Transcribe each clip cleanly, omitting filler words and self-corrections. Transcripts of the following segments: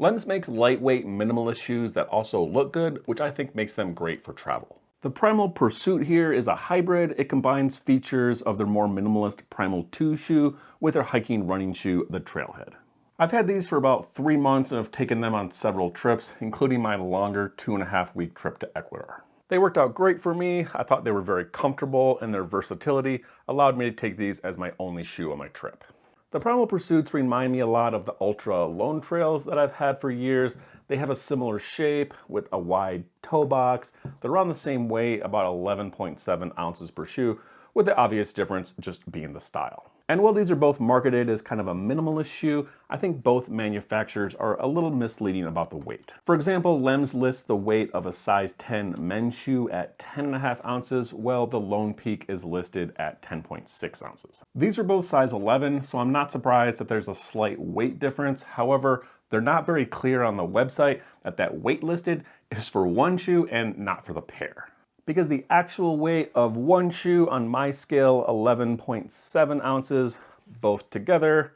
Lems makes lightweight minimalist shoes that also look good, which I think makes them great for travel. The Primal Pursuit here is a hybrid. It combines features of their more minimalist Primal 2 shoe with their hiking running shoe, the Trailhead. I've had these for about 3 months and have taken them on several trips, including my longer 2.5-week trip to Ecuador. They worked out great for me. I thought they were very comfortable, and their versatility allowed me to take these as my only shoe on my trip. The Primal Pursuits remind me a lot of the Ultra Lone Trails that I've had for years. They have a similar shape with a wide toe box. They're around the same weight, about 11.7 ounces per shoe, with the obvious difference just being the style. And while these are both marketed as kind of a minimalist shoe, I think both manufacturers are a little misleading about the weight. For example, Lems lists the weight of a size 10 men's shoe at 10.5 ounces, while the Lone Peak is listed at 10.6 ounces. These are both size 11, so I'm not surprised that there's a slight weight difference. However, they're not very clear on the website that weight listed is for one shoe and not for the pair. Because the actual weight of one shoe on my scale, 11.7 ounces, both together,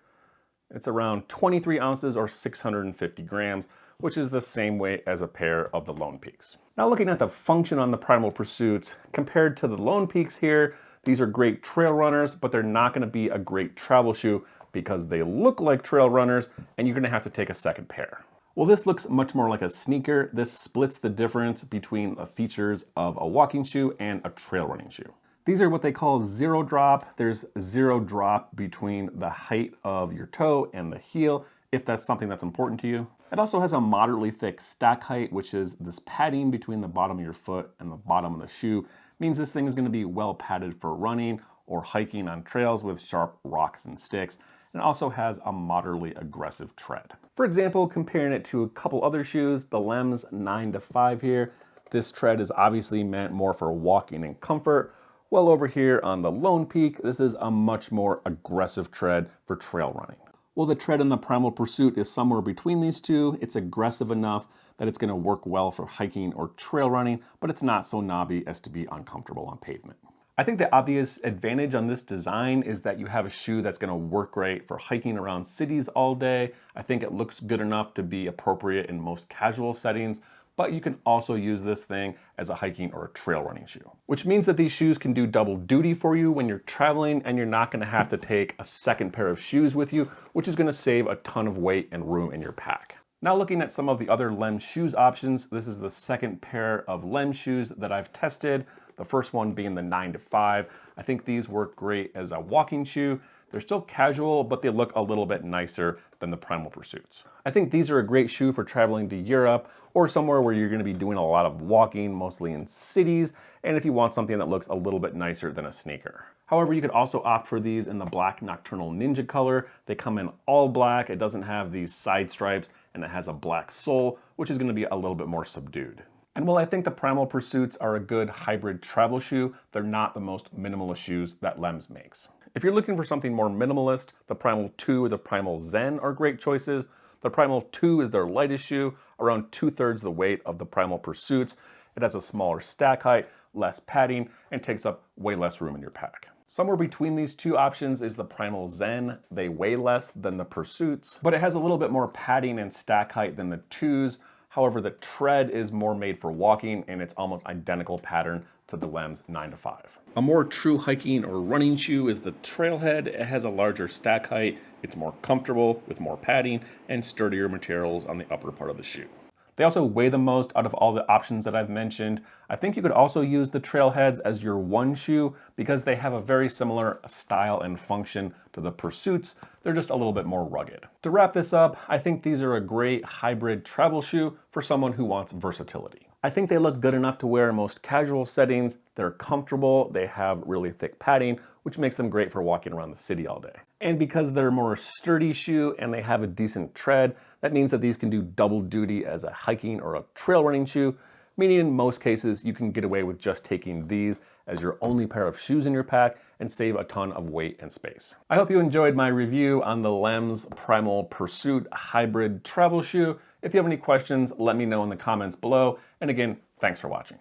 it's around 23 ounces or 650 grams, which is the same weight as a pair of the Lone Peaks. Now looking at the function on the Primal Pursuits, compared to the Lone Peaks here, these are great trail runners, but they're not gonna be a great travel shoe because they look like trail runners and you're gonna have to take a second pair. Well, this looks much more like a sneaker. This splits the difference between the features of a walking shoe and a trail running shoe. These are what they call zero drop. There's zero drop between the height of your toe and the heel, if that's something that's important to you. It also has a moderately thick stack height, which is this padding between the bottom of your foot and the bottom of the shoe. Means this thing is gonna be well padded for running or hiking on trails with sharp rocks and sticks. And also has a moderately aggressive tread. For example, comparing it to a couple other shoes, the Lems 9-5 here, this tread is obviously meant more for walking and comfort, while over here on the Lone Peak, this is a much more aggressive tread for trail running. Well, the tread in the Primal Pursuit is somewhere between these two. It's aggressive enough that it's gonna work well for hiking or trail running, but it's not so knobby as to be uncomfortable on pavement. I think the obvious advantage on this design is that you have a shoe that's gonna work great for hiking around cities all day. I think it looks good enough to be appropriate in most casual settings, but you can also use this thing as a hiking or a trail running shoe. Which means that these shoes can do double duty for you when you're traveling and you're not gonna have to take a second pair of shoes with you, which is gonna save a ton of weight and room in your pack. Now looking at some of the other Lems shoes options, this is the second pair of Lems shoes that I've tested. The first one being the 9-5. I think these work great as a walking shoe. They're still casual, but they look a little bit nicer than the Primal Pursuits. I think these are a great shoe for traveling to Europe or somewhere where you're gonna be doing a lot of walking, mostly in cities, and if you want something that looks a little bit nicer than a sneaker. However, you could also opt for these in the black Nocturnal Ninja color. They come in all black. It doesn't have these side stripes, and it has a black sole, which is gonna be a little bit more subdued. And while I think the Primal Pursuits are a good hybrid travel shoe, they're not the most minimalist shoes that Lems makes. If you're looking for something more minimalist, the Primal 2 or the Primal Zen are great choices. The Primal 2 is their lightest shoe, around 2/3 the weight of the Primal Pursuits. It has a smaller stack height, less padding, and takes up way less room in your pack. Somewhere between these two options is the Primal Zen. They weigh less than the Pursuits, but it has a little bit more padding and stack height than the 2s. However, the tread is more made for walking and it's almost identical pattern to the Lems 9-5. A more true hiking or running shoe is the Trailhead. It has a larger stack height, it's more comfortable with more padding and sturdier materials on the upper part of the shoe. They also weigh the most out of all the options that I've mentioned. I think you could also use the Trailheads as your one shoe because they have a very similar style and function to the Pursuits. They're just a little bit more rugged. To wrap this up, I think these are a great hybrid travel shoe for someone who wants versatility. I think they look good enough to wear in most casual settings. They're comfortable, they have really thick padding, which makes them great for walking around the city all day. And because they're a more sturdy shoe and they have a decent tread, that means that these can do double duty as a hiking or a trail running shoe, meaning in most cases you can get away with just taking these as your only pair of shoes in your pack and save a ton of weight and space. I hope you enjoyed my review on the Lems Primal Pursuit hybrid travel shoe. If you have any questions, let me know in the comments below. And again, thanks for watching.